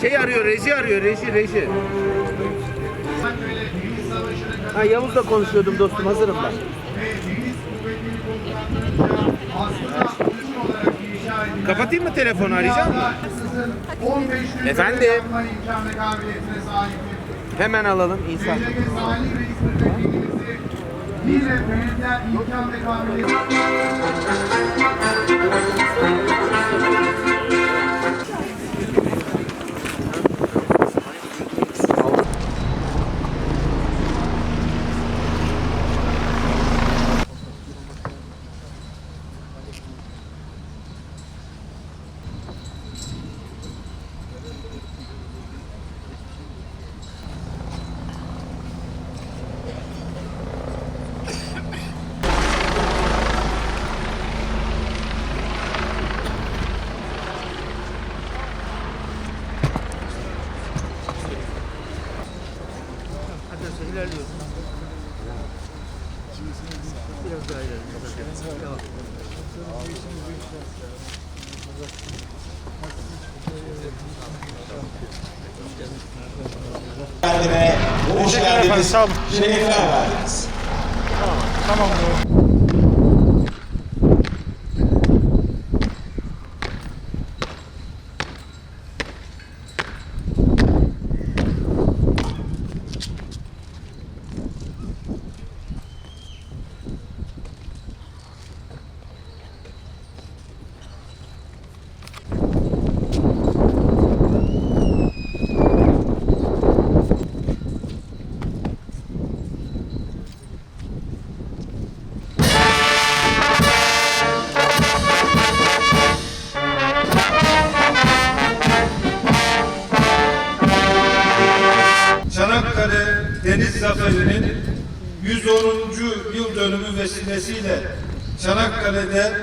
Şey arıyor, reji. Ha, Yavuz'la konuşuyordum dostum, hazırım ben. Kapatayım mı telefonu, arayacağım mı? Efendim? Hemen alalım insan. İlerliyoruz. Biraz daha ilerliyoruz. Kendine hoş geldiniz. Şerefler verdiniz. Tamam. Çanakkale Deniz Zaferi'nin 110. yıl dönümü vesilesiyle Çanakkale'de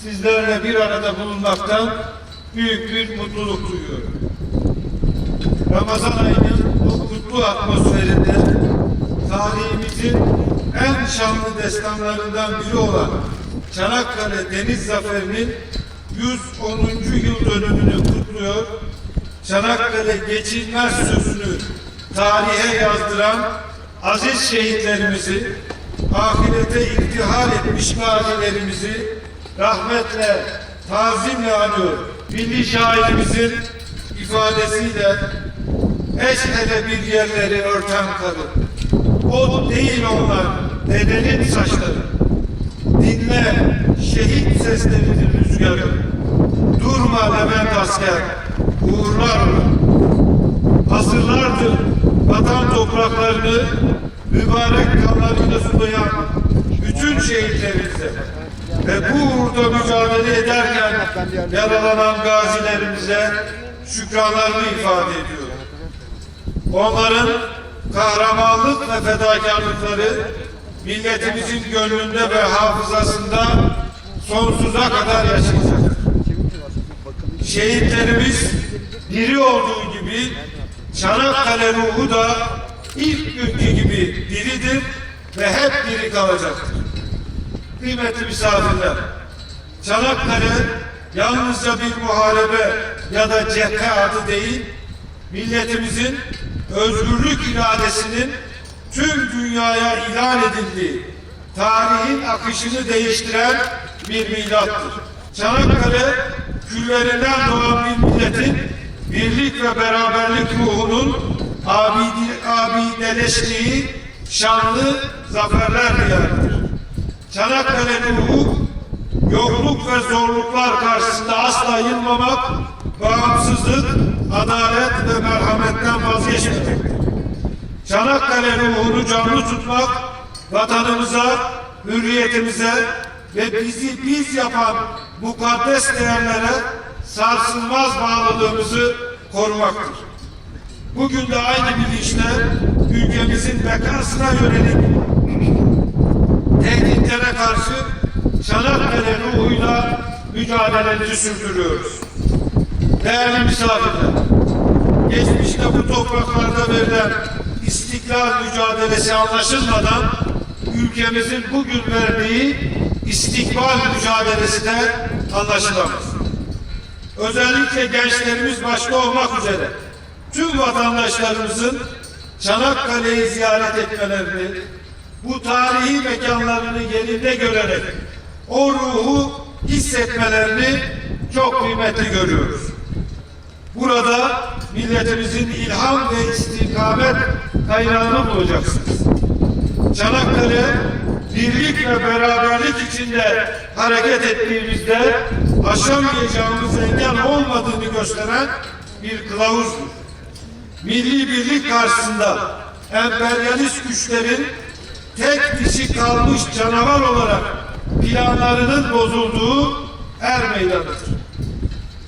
sizlerle bir arada bulunmaktan büyük bir mutluluk duyuyorum. Ramazan ayının bu kutlu atmosferinde tarihimizin en şanlı destanlarından biri olan Çanakkale Deniz Zaferi'nin 110. yıl dönümünü kutluyor. Çanakkale geçilmez sözünü tarihe yazdıran aziz şehitlerimizi, ahirete irtihal etmiş gazilerimizi rahmetle, tazimle anıyor. Milli şairimizin ifadesiyle eşhele bir yerleri örten karı. O değil onlar, dedenin saçları. Dinle şehit sesleridir rüzgarı. Durma Levent asker, uğurlar onu. Asırlardır vatan topraklarını mübarek kanlarıyla sulayan bütün şehitlerimize ve bu uğurda mücadele ederken yaralanan gazilerimize şükranlarını ifade ediyor. Onların kahramanlık ve fedakarlıkları milletimizin gönlünde ve hafızasında sonsuza kadar yaşayacak. Şehitlerimiz diri olduğu gibi Çanakkale ruhu da ilk günkü gibi diridir ve hep diri kalacaktır. Kıymetli misafirler, Çanakkale yalnızca bir muharebe ya da cephe adı değil, milletimizin özgürlük iradesinin tüm dünyaya ilan edildiği, tarihin akışını değiştiren bir milattır. Çanakkale, küllerinden doğan bir milletin birlik ve beraberlik ruhunun abideleştiği şanlı zaferler diyarıdır. Çanakkale ruhu, yokluk ve zorluklar karşısında asla yılmamak, bağımsızlık, adalet ve merhametten vazgeçmemektir. Çanakkale ruhunu canlı tutmak, vatanımıza, hürriyetimize ve bizi biz yapan mukaddes değerlere sarsılmaz bağlılığımızı korumaktır. Bugün de aynı bilinçle ülkemizin bekasına yönelik tehditlere karşı Çanakkale ruhuyla mücadelemizi sürdürüyoruz. Değerli misafirler, geçmişte bu topraklarda verilen istiklal mücadelesi anlaşılmadan ülkemizin bugün verdiği istikbal mücadelesi de anlaşılamaz. Özellikle gençlerimiz başta olmak üzere tüm vatandaşlarımızın Çanakkale'yi ziyaret etmelerini, bu tarihi mekanlarını yerinde görerek o ruhu hissetmelerini çok kıymetli görüyoruz. Burada milletimizin ilham ve istikamet kaynağını bulacaksınız. Çanakkale, birlik ve beraberlik içinde hareket ettiğimizde aşamayacağımız engel olmadığını gösteren bir kılavuzdur. Milli birlik karşısında emperyalist güçlerin tek dişi kalmış canavar olarak planlarının bozulduğu er meydanıdır.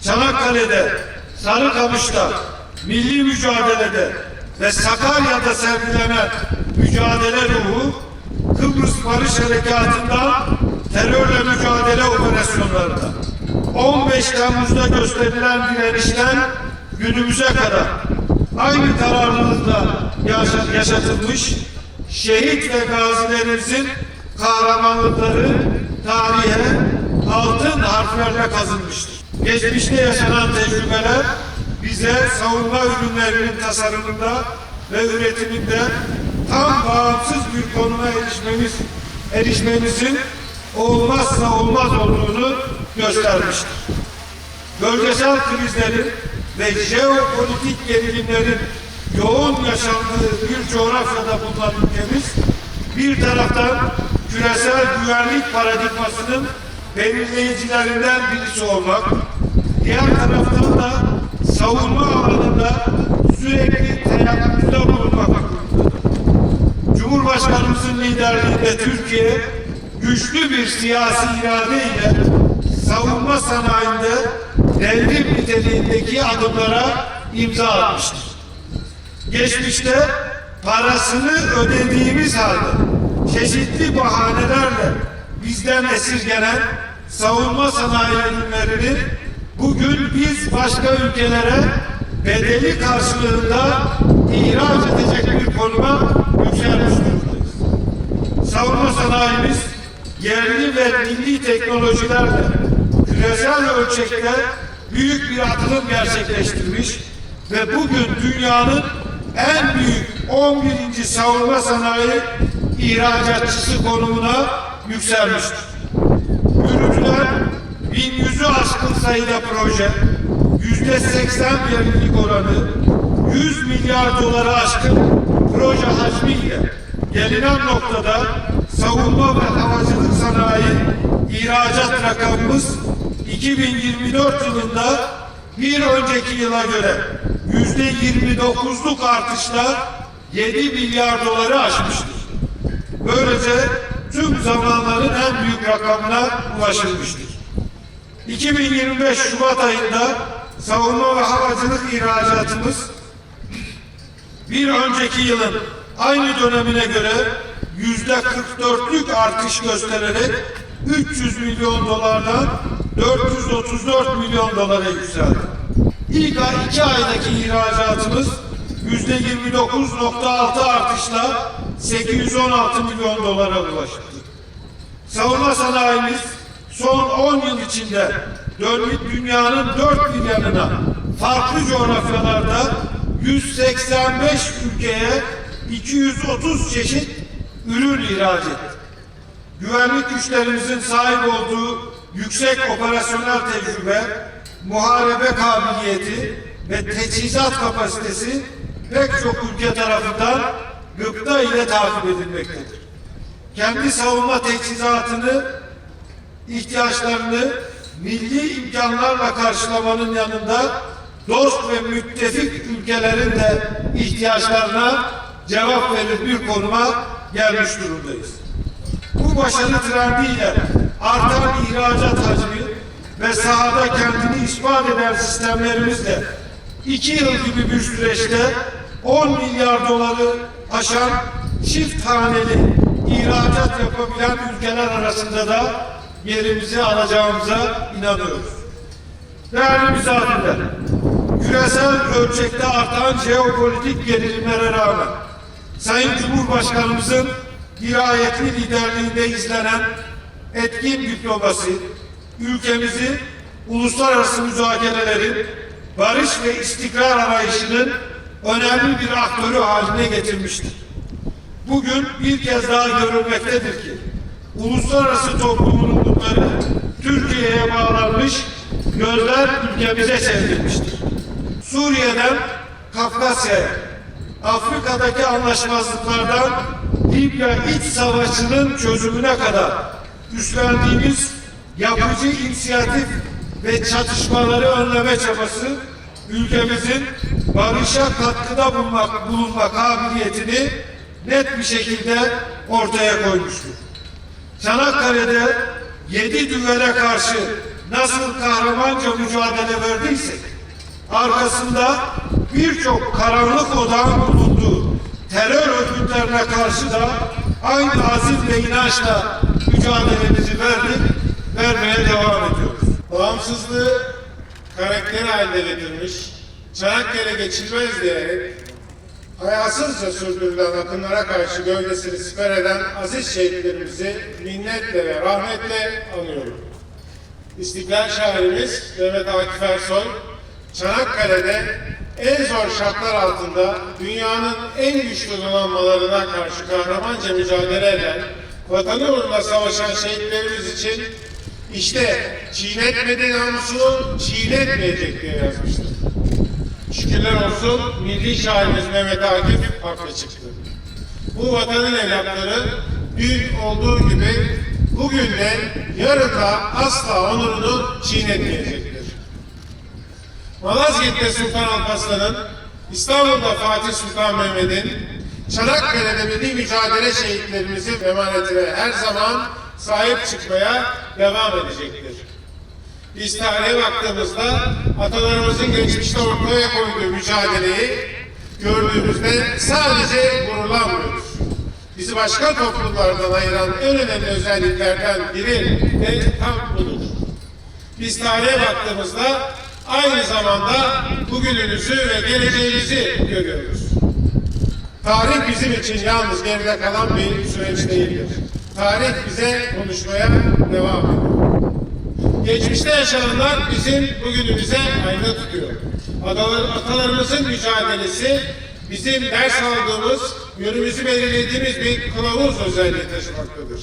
Çanakkale'de, Sarıkamış'ta, milli mücadelede ve Sakarya'da sergilenen mücadele ruhu, Kıbrıs Barış Harekatı'ndan terörle mücadele operasyonlarında, 15 Temmuz'da gösterilen direnişten günümüze kadar aynı kararlılıkla yaşatılmış şehit ve gazilerimizin kahramanlıkları tarihe altın harflerle kazınmıştır. Geçmişte yaşanan tecrübeler bize savunma ürünlerinin tasarımında ve üretiminde tam bağımsız bir konuma erişmemizin olmazsa olmaz olduğunu göstermiştir. Bölgesel krizlerin ve jeopolitik gerilimlerin yoğun yaşandığı bir coğrafyada bulunan ülkemiz, bir taraftan küresel güvenlik paradigmasının belirleyicilerinden birisi olmak, diğer taraftan da savunma alanında sürekli teyakkuzda bulunmak durumundadır. Cumhurbaşkanımızın liderliğinde Türkiye, güçlü bir siyasi irade ile savunma sanayinde devrim niteliğindeki adımlara imza atmıştır. Geçmişte parasını ödediğimiz halde çeşitli bahanelerle bizden esirgenen savunma sanayi ürünlerini bugün biz başka ülkelere bedeli karşılığında ihraç edecek bir konuma yükselmiş durumdayız. Savunma sanayimiz yerli ve milli teknolojilerle küresel ölçekte büyük bir atılım gerçekleştirmiş ve bugün dünyanın en büyük 11. savunma sanayi ihracatçısı konumuna yükselmiştir. Yürütülen 1100'ü aşkın sayıda proje, %80 verimlilik oranı, 100 milyar doları aşkın proje hacmiyle gelinen noktada savunma ve havacılık sanayi ihracat rakamımız 2024 yılında bir önceki yıla göre %29'luk artışla 7 milyar doları aşmıştır. Böylece tüm zamanların en büyük rakamına ulaşılmıştır. 2025 Şubat ayında savunma ve havacılık ihracatımız bir önceki yılın aynı dönemine göre %44'lük artış göstererek 300 milyon dolardan 434 milyon dolara yükseldi. İlk 2 aydaki ihracatımız %29.6 artışla 816 milyon dolara ulaştı. Savunma sanayimiz son 10 yıl içinde dünyanın 4 bir yanına farklı coğrafyalarda 185 ülkeye 230 çeşit ürün ihraç etti. Güvenlik güçlerimizin sahip olduğu yüksek operasyonel tecrübe, muharebe kabiliyeti ve teçhizat kapasitesi pek çok ülke tarafından gıpta ile takip edilmektedir. Kendi savunma teçhizatını, ihtiyaçlarını milli imkanlarla karşılamanın yanında dost ve müttefik ülkelerin de ihtiyaçlarına cevap verir bir konuma gelmiş durumdayız. Bu başarı trendiyle artan ihracat hacmi ve sahada kendini ispat eden sistemlerimizle 2 yıl gibi bir süreçte 10 milyar doları aşan çift haneli ihracat yapabilen ülkeler arasında da yerimizi alacağımıza inanıyoruz. Değerli misafirler, küresel ölçekte artan jeopolitik gerilimlere rağmen Sayın Cumhurbaşkanımızın dirayetli liderliğinde izlenen etkin diplomasi, ülkemizi uluslararası müzakerelerin, barış ve istikrar arayışının önemli bir aktörü haline getirmiştir. Bugün bir kez daha görülmektedir ki uluslararası toplumlulukları Türkiye'ye bağlanmış, gözler ülkemize çevrilmiştir. Suriye'den Kafkasya'ya, Afrika'daki anlaşmazlıklardan Libya iç savaşının çözümüne kadar üstlendiğimiz yapıcı inisiyatif ve çatışmaları önleme çabası ülkemizin barışa katkıda bulunma kabiliyetini net bir şekilde ortaya koymuştur. Çanakkale'de 7 düvele karşı nasıl kahramanca mücadele verdiysek, arkasında birçok karanlık odağın bulunduğu terör örgütlerine karşı da aynı azim ve inançla mücadelemizi verdik, vermeye devam ediyoruz. Bağımsızlığı karakter haline getirmiş, Çanakkale geçilmez diyerek hayasızca sürdürülen akınlara karşı gövdesini siper eden aziz şehitlerimizi minnetle ve rahmetle anıyorum. İstiklal şairimiz Mehmet Akif Ersoy, Çanakkale'de en zor şartlar altında dünyanın en güçlü donanmalarına karşı kahramanca mücadele eden, vatanı uğruna savaşan şehitlerimiz için işte çiğnetmedi namusunu, çiğnetmeyecek diye yazmıştır. Şükürler olsun milli şairimiz Mehmet Akif haklı çıktı. Bu vatanın evlatları dün olduğu gibi bugün de yarın da asla onurunu çiğnetmeyecektir. Malazgirt'te Sultan Alparslan'ın, İstanbul'da Fatih Sultan Mehmet'in, Çanakkale'de milli mücadele şehitlerimizin emanetine her zaman sahip çıkmaya devam edecektir. Biz tarihe baktığımızda atalarımızın geçmişte ortaya koyduğu mücadeleyi gördüğümüzde sadece gururlanmıyoruz. Bizi başka toplumlardan ayıran en önemli özelliklerden biri de tam budur. Biz tarihe baktığımızda aynı zamanda bugünümüzü ve geleceğimizi görüyoruz. Tarih bizim için yalnız geride kalan bir süreç değildir. Tarih bize konuşmaya devam ediyor. Geçmişte yaşananlar bizim bugünümüze ayna tutuyor. Atalarımızın mücadelesi bizim ders aldığımız, yönümüzü belirlediğimiz bir kılavuz özelliği taşımaktadır.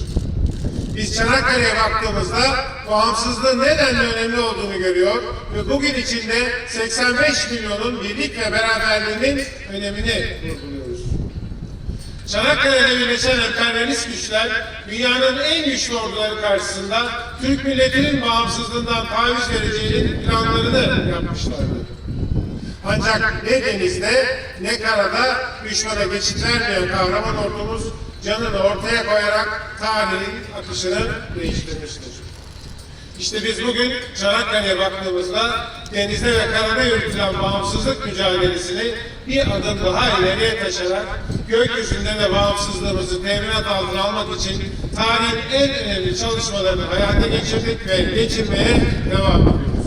Biz Çanakkale'ye baktığımızda bağımsızlığın nedenle önemli olduğunu görüyor ve bugün içinde 85 milyonun birlik ve beraberliğinin önemini vurguluyoruz. Çanakkale'de birleşen emperyalist güçler dünyanın en güçlü orduları karşısında Türk milletinin bağımsızlığından taviz vereceğinin planlarını yapmışlardı. Ancak ne denizde ne karada düşmana geçit vermeyen kahraman ordumuz canını ortaya koyarak tarihin akışını değiştirmiştir. İşte biz bugün Çanakkale'ye baktığımızda denizde ve karada yürütülen bağımsızlık mücadelesini bir adım daha ileriye taşıyarak gökyüzünde de bağımsızlığımızı teminat altına almak için tarihin en önemli çalışmalarını hayata geçirdik ve geçirmeye devam ediyoruz.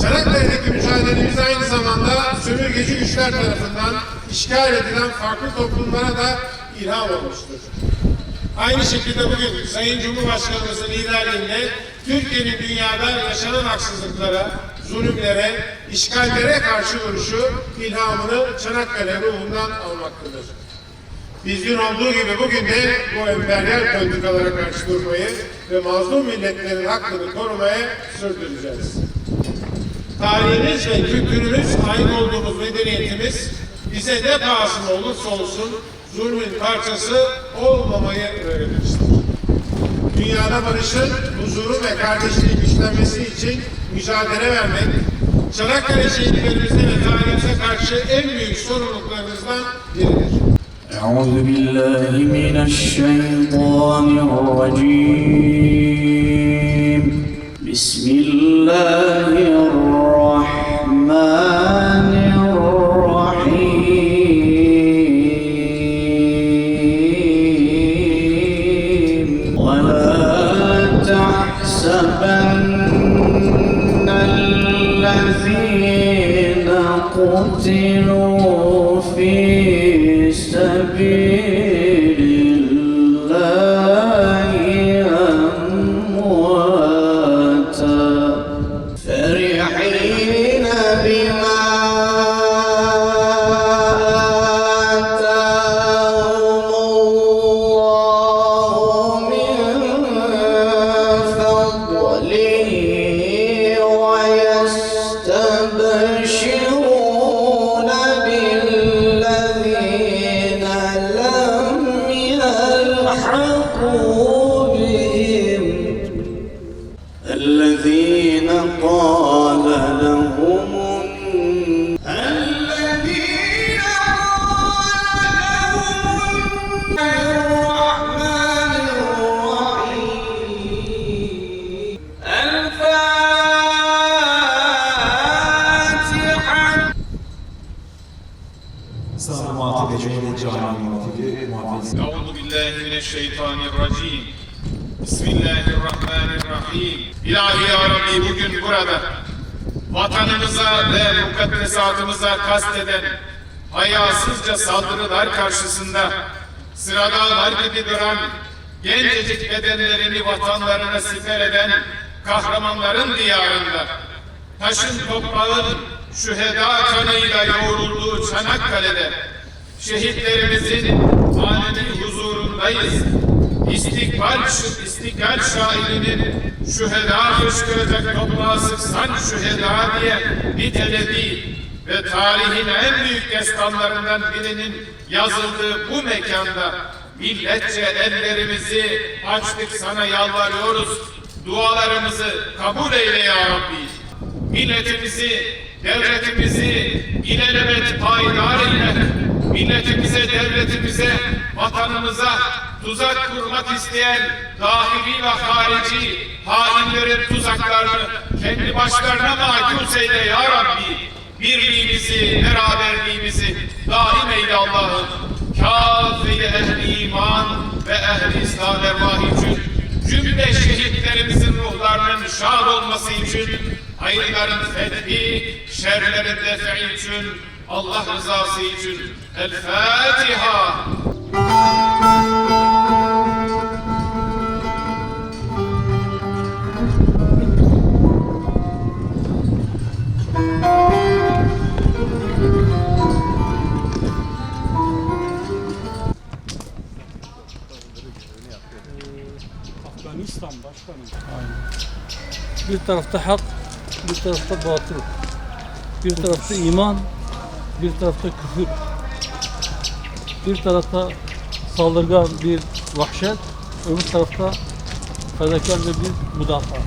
Çanakkale'deki mücadelemiz aynı zamanda sömürgeci güçler tarafından işgal edilen farklı toplumlara da ilham olmuştur. Aynı şekilde bugün Sayın Cumhurbaşkanımızın liderliğinde Türkiye'nin dünyada yaşanan haksızlıklara, zulümlere, işgallere karşı duruşu ilhamını Çanakkale ruhundan almaktadır. Biz dün olduğu gibi bugün de bu emperyal politikalara karşı durmayı ve mazlum milletlerin hakkını korumaya sürdüreceğiz. Tarihimiz ve kültürümüz, ait olduğumuz medeniyetimiz bize ne pahasına olursa olsun zulmün parçası olmamayı öğretmiştir. Dünyada barışın, huzurun ve kardeşliğin güçlenmesi için mücadele vermek, Çanakkale şehitlerimize ve tarihimize karşı en büyük sorumluluklarımızdan biridir. أعوذ بالله من الشيطان الرجيم بسم الله الرحمن الرحيم ولا تحسبن الذين قتلوا في سبيل الله أمواتا فرحين بما الذين قال لهم الذين قال لهم الرحمن الرحيم الفاتحة. İstanbul Muhatip Cumhuriyet Camii Muhatibi Muhafız. Euzu billahi mineşşeytanirracim. Bismillahirrahmanirrahim. İlahi ya Rabbi, bugün burada vatanımıza ve mukaddesatımıza kasteden hayasızca saldırılar karşısında sıradağlar gibi duran, gencecik bedenlerini vatanlarına siper eden kahramanların diyarında, taşın toprağın şüheda kanıyla yoğrulduğu Çanakkale'de şehitlerimizin manevi huzurundayız. İstiklal şairinin şüheda fışkıracak toprağı sıksan şüheda diye nitelediği ve tarihin en büyük destanlarından birinin yazıldığı bu mekanda milletçe ellerimizi açtık, sana yalvarıyoruz. Dualarımızı kabul eyle ya Rabbi. Milletimizi, devletimizi ilelebet payidar eyle. Milletimize, devletimize, vatanımıza tuzak kurmak isteyen dahili ve harici hainlerin tuzaklarını kendi başlarına mahkus eyle ya Rabbi. Birliğimizi, beraberliğimizi daim eyle Allah'ım. Kâfe-i ehli iman ve ehli İslam ervahı için, cümle şehitlerimizin ruhlarının şad olması için, hayırların fethi, şerlerin defi için, Allah rızası için. El Fatiha. Afganistan başkanım. Aynen. Bir tarafta hak, bir tarafta batıl. Bir tarafta iman, bir tarafta küfür. Bir tarafta saldırgan bir vahşet, öbür tarafta fedakarca bir müdafaa.